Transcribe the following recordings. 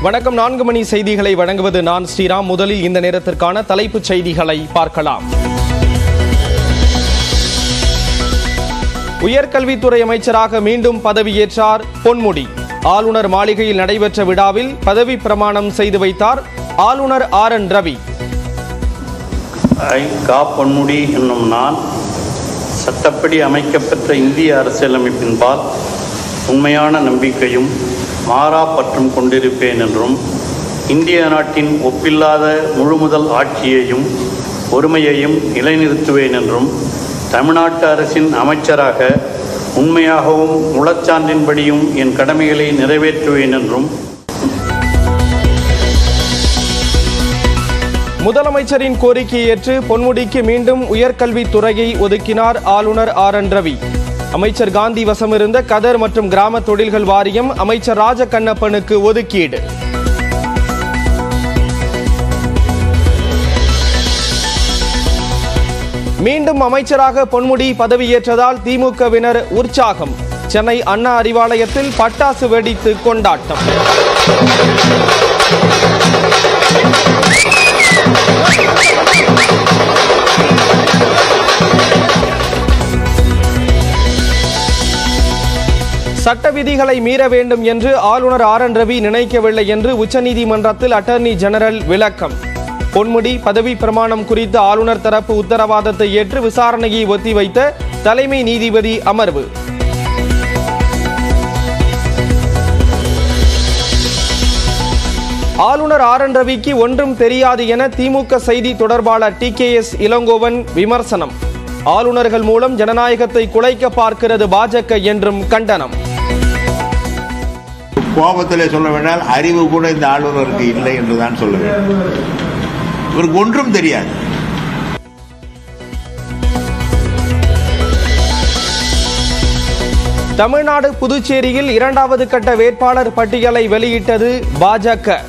வணக்கம். 4 மணி செய்திகளை வழங்குவது நான் ஸ்ரீராம். முதலில் இந்த நேரத்திற்கான தலைப்புச் செய்திகளை பார்க்கலாம். உயர்கல்வித்துறை அமைச்சராக மீண்டும் பதவியேற்றார் பொன்முடி. ஆளுநர் மாளிகையில் நடைபெற்ற விழாவில் பதவி பிரமாணம் செய்து வைத்தார் ஆளுநர் RN ரவி. பொன்முடி என்னும் நான் சட்டப்படி அமைக்கப்பெற்ற இந்திய அரசியலமைப்பின்பால் உண்மையான நம்பிக்கையும் மாறா பற்றும் கொண்டிருப்பேன் என்றும் இந்திய நாட்டின் ஒப்பில்லாத முழுமுதல் ஆட்சியையும் ஒருமையையும் நிலைநிறுத்துவேன் என்றும் தமிழ்நாட்டு அரசின் அமைச்சராக உண்மையாகவும் உளச்சான்றின்படியும் என் கடமைகளை நிறைவேற்றுவேன் என்றும் முதலமைச்சரின் கோரிக்கையை ஏற்று பொன்முடிக்கு மீண்டும் உயர்கல்வித்துறையை ஒதுக்கினார் ஆளுநர் RN ரவி. அமைச்சர் காந்தி வசமிருந்த கதர் மற்றும் கிராம தொழில்கள் வாரியம் அமைச்சர் ராஜகண்ணப்பனுக்கு ஒதுக்கீடு. மீண்டும் அமைச்சராக பொன்முடி பதவியேற்றதால் திமுகவினர் உற்சாகம். சென்னை அண்ணா அறிவாலயத்தில் பட்டாசு வெடித்து கொண்டாட்டம். சட்ட விதிகளை மீற வேண்டும் என்று ஆளுநர் RN ரவி நினைக்கவில்லை என்று உச்சநீதிமன்றத்தில் அட்டர்னி ஜெனரல் விளக்கம். பொன்முடி பதவி பிரமாணம் குறித்த ஆளுநர் தரப்பு உத்தரவாதத்தை ஏற்று விசாரணையை ஒத்திவைத்த தலைமை நீதிபதி அமர்வு. ஆளுநர் RN ரவிக்கு ஒன்றும் தெரியாது என திமுக செய்தி தொடர்பாளர் TKS இளங்கோவன் விமர்சனம். ஆளுநர்கள் மூலம் ஜனநாயகத்தை குலைக்க பார்க்கிறது பாஜக என்றும் கண்டனம். கோபத்தில் சொல்ல வேண்டால் அறிவு கூட இந்த ஆளுநருக்கு இல்லை என்றுதான் சொல்ல வேண்டும். இவருக்கு ஒன்றும் தெரியாது. தமிழ்நாடு புதுச்சேரியில் 2வது கட்ட வேட்பாளர் பட்டியலை வெளியிட்டது பாஜக.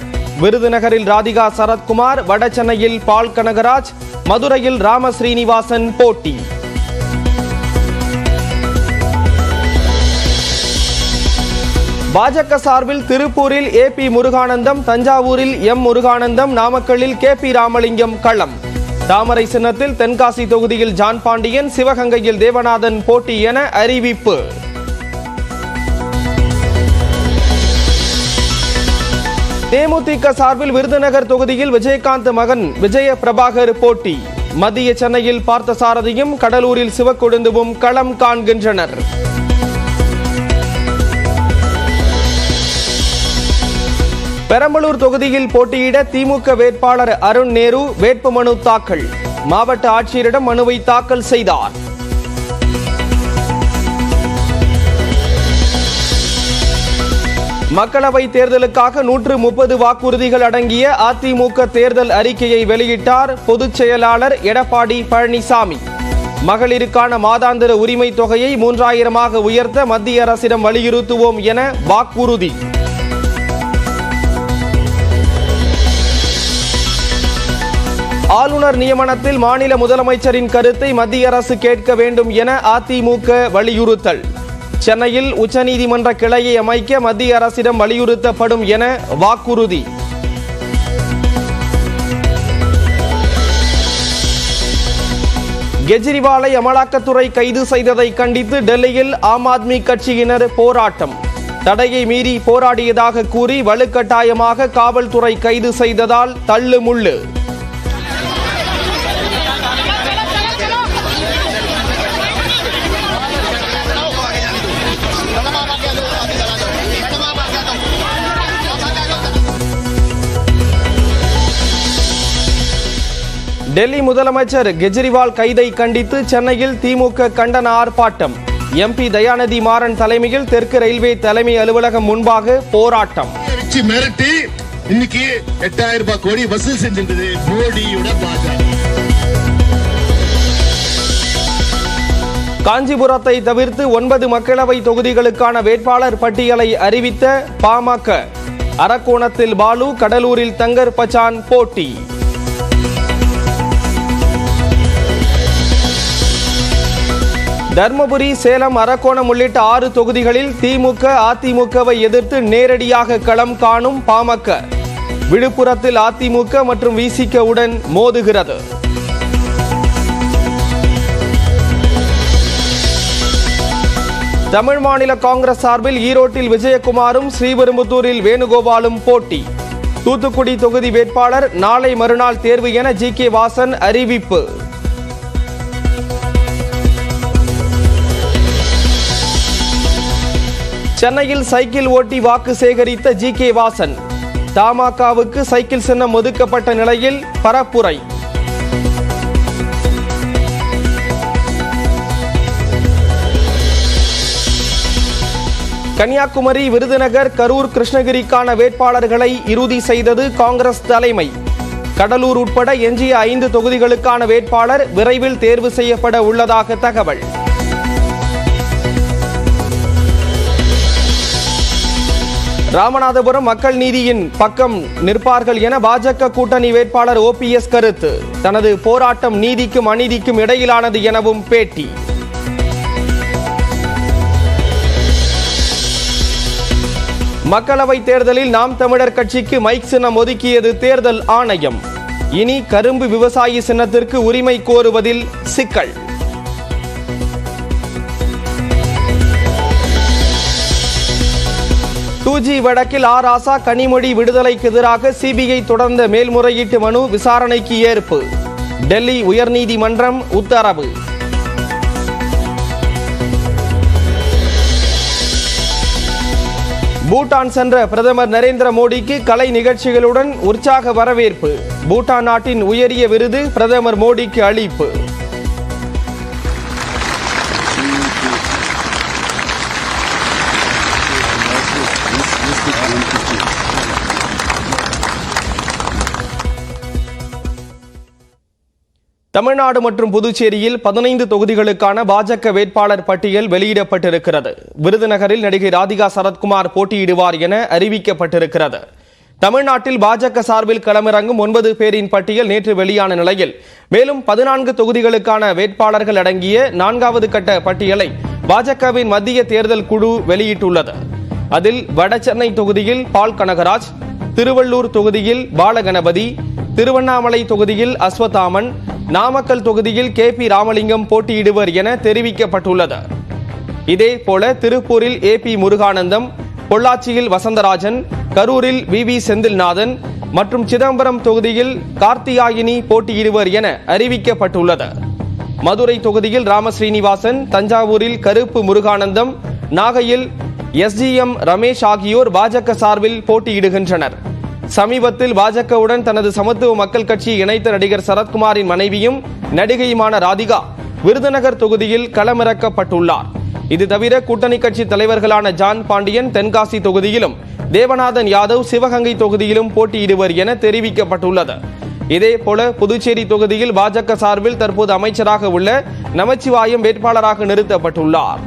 விருதுநகரில் ராதிகா சரத்குமார், வடசென்னையில் பால் கனகராஜ், மதுரையில் ராம ஸ்ரீனிவாசன் போட்டி. பாஜக சார்பில் திருப்பூரில் AP முருகானந்தம், தஞ்சாவூரில் M முருகானந்தம், நாமக்கல்லில் KP ராமலிங்கம் களம். தாமரை சின்னத்தில் தென்காசி தொகுதியில் ஜான் பாண்டியன், சிவகங்கையில் தேவநாதன் போட்டி என அறிவிப்பு. தேமுதிக சார்பில் விருதுநகர் தொகுதியில் விஜயகாந்த் மகன் விஜய பிரபாகர் போட்டி. மத்திய சென்னையில் பார்த்தசாரதியும் கடலூரில் சிவக்கொழுந்துவும் களம் காண்கின்றனர். பெரம்பலூர் தொகுதியில் போட்டியிட திமுக வேட்பாளர் அருண் நேரு வேட்புமனு தாக்கல். மாவட்ட ஆட்சியரிடம் மனுவை தாக்கல் செய்தார். மக்களவை தேர்தலுக்காக 130 வாக்குறுதிகள் அடங்கிய அதிமுக தேர்தல் அறிக்கையை வெளியிட்டார் பொதுச் செயலாளர் எடப்பாடி பழனிசாமி. மகளிருக்கான மாதாந்திர உரிமை தொகையை 3000ஆக உயர்த்த மத்திய அரசிடம் வலியுறுத்துவோம் என வாக்குறுதி. ஆளுநர் நியமனத்தில் மாநில முதலமைச்சரின் கருத்தை மத்திய அரசு கேட்க வேண்டும் என அதிமுக வலியுறுத்தல். சென்னையில் உச்சநீதிமன்ற கிளையை அமைக்க மத்திய அரசிடம் வலியுறுத்தப்படும் என வாக்குறுதி. கெஜ்ரிவாலை அமலாக்கத்துறை கைது செய்ததை கண்டித்து டெல்லியில் ஆம் ஆத்மி கட்சியினர் போராட்டம். தடையை மீறி போராடியதாக கூறி வலுக்கட்டாயமாக காவல்துறை கைது செய்ததால் தள்ளுமுள்ளு. டெல்லி முதலமைச்சர் கெஜ்ரிவால் கைதை கண்டித்து சென்னையில் திமுக கண்டன ஆர்ப்பாட்டம். MP தயாநிதி மாறன் தலைமையில் தெற்கு ரயில்வே தலைமை அலுவலகம் முன்பாக போராட்டம். மிரட்டி இன்னைக்கு 8000 ரூபாய் கோடி வசூல் செஞ்சிருந்தது மோடியோட பாஜக. காஞ்சிபுரத்தை தவிர்த்து 9 மக்களவை தொகுதிகளுக்கான வேட்பாளர் பட்டியலை அறிவித்த பாமக. அரக்கோணத்தில் பாலு, கடலூரில் தங்கர் பச்சான் போட்டி. தர்மபுரி, சேலம், அரக்கோணம் உள்ளிட்ட 6 தொகுதிகளில் திமுக, அதிமுகவை எதிர்த்து நேரடியாக களம் காணும் பாமக. விழுப்புரத்தில் அதிமுக மற்றும் விசிகவுடன் மோதுகிறது. தமிழ் மாநில காங்கிரஸ் சார்பில் ஈரோட்டில் விஜயகுமாரும், ஸ்ரீபெரும்புதூரில் வேணுகோபாலும் போட்டி. தூத்துக்குடி தொகுதி வேட்பாளர் நாளை மறுநாள் தேர்வு என ஜி.கே. வாசன் அறிவிப்பு. சென்னையில் சைக்கிள் ஓட்டி வாக்கு சேகரித்த ஜி.கே. வாசன். தமாகவுக்கு சைக்கிள் சின்னம் ஒதுக்கப்பட்ட நிலையில் பரப்புரை. கன்னியாகுமரி, விருதுநகர், கரூர், கிருஷ்ணகிரிக்கான வேட்பாளர்களை இறுதி செய்தது காங்கிரஸ் தலைமை. கடலூர் உட்பட எஞ்சிய 5 தொகுதிகளுக்கான வேட்பாளர் விரைவில் தேர்வு செய்யப்பட உள்ளதாக தகவல். ராமநாதபுரம் மக்கள் நீதியின் பக்கம் நிற்பார்கள் என பாஜக கூட்டணி வேட்பாளர் OPS கருத்து. தனது போராட்டம் நீதிக்கும் அநீதிக்கும் இடையிலானது எனவும் பேட்டி. மக்களவைத் தேர்தலில் நாம் தமிழர் கட்சிக்கு மைக் சின்னம் ஒதுக்கியது தேர்தல் ஆணையம். இனி கரும்பு விவசாயி சின்னத்திற்கு உரிமை கோருவதில் சிக்கல். டூஜி வழக்கில் ராசா, கனிமொழி விடுதலைக்கு எதிராக சிபிஐ தொடர்ந்த மேல்முறையீட்டு மனு விசாரணைக்கு ஏற்பு. டெல்லி உயர்நீதிமன்றம் உத்தரவு. பூட்டான் சென்ற பிரதமர் நரேந்திர மோடிக்கு கலை நிகழ்ச்சிகளுடன் உற்சாக வரவேற்பு. பூட்டான் நாட்டின் உயரிய விருது பிரதமர் மோடிக்கு அளிப்பு. தமிழ்நாடு மற்றும் புதுச்சேரியில் 15 தொகுதிகளுக்கான பாஜக வேட்பாளர் பட்டியல் வெளியிடப்பட்டிருக்கிறது. விருதுநகரில் நடிகை ராதிகா சரத்குமார் போட்டியிடுவார் என அறிவிக்கப்பட்டிருக்கிறது. தமிழ்நாட்டில் பாஜக சார்பில் களமிறங்கும் 9 பேரின் பட்டியல் நேற்று வெளியான நிலையில் மேலும் 14 தொகுதிகளுக்கான வேட்பாளர்கள் அடங்கிய 4வது கட்ட பட்டியலை பாஜகவின் மத்திய தேர்தல் குழு வெளியிட்டுள்ளது. அதில் வடசென்னை தொகுதியில் பால் கனகராஜ், திருவள்ளூர் தொகுதியில் பாலகணபதி, திருவண்ணாமலை தொகுதியில் அஸ்வத்தாமன், நாமக்கல் தொகுதியில் KP ராமலிங்கம் போட்டியிடுவர் என தெரிவிக்கப்பட்டுள்ளது. இதேபோல திருப்பூரில் AP முருகானந்தம், பொள்ளாச்சியில் வசந்தராஜன், கரூரில் VV செந்தில்நாதன் மற்றும் சிதம்பரம் தொகுதியில் கார்த்தியாயினி போட்டியிடுவர் என அறிவிக்கப்பட்டுள்ளது. மதுரை தொகுதியில் ராமஸ்ரீனிவாசன், தஞ்சாவூரில் கருப்பு முருகானந்தம், நாகையில் SGM ரமேஷ் ஆகியோர் பாஜக சார்பில் போட்டியிடுகின்றனர். சமீபத்தில் பாஜகவுடன் தனது சமத்துவ மக்கள் கட்சியை இணைத்த நடிகர் சரத்குமாரின் மனைவியும் நடிகையுமான ராதிகா விருதுநகர் தொகுதியில் களமிறக்கப்பட்டுள்ளார். இது தவிர கூட்டணி கட்சி தலைவர்களான ஜான் பாண்டியன் தென்காசி தொகுதியிலும், தேவநாதன் யாதவ் சிவகங்கை தொகுதியிலும் போட்டியிடுவர் என தெரிவிக்கப்பட்டுள்ளது. இதேபோல புதுச்சேரி தொகுதியில் பாஜக சார்பில் தற்போது அமைச்சராக உள்ள நமச்சிவாயம் வேட்பாளராக நிறுத்தப்பட்டுள்ளார்.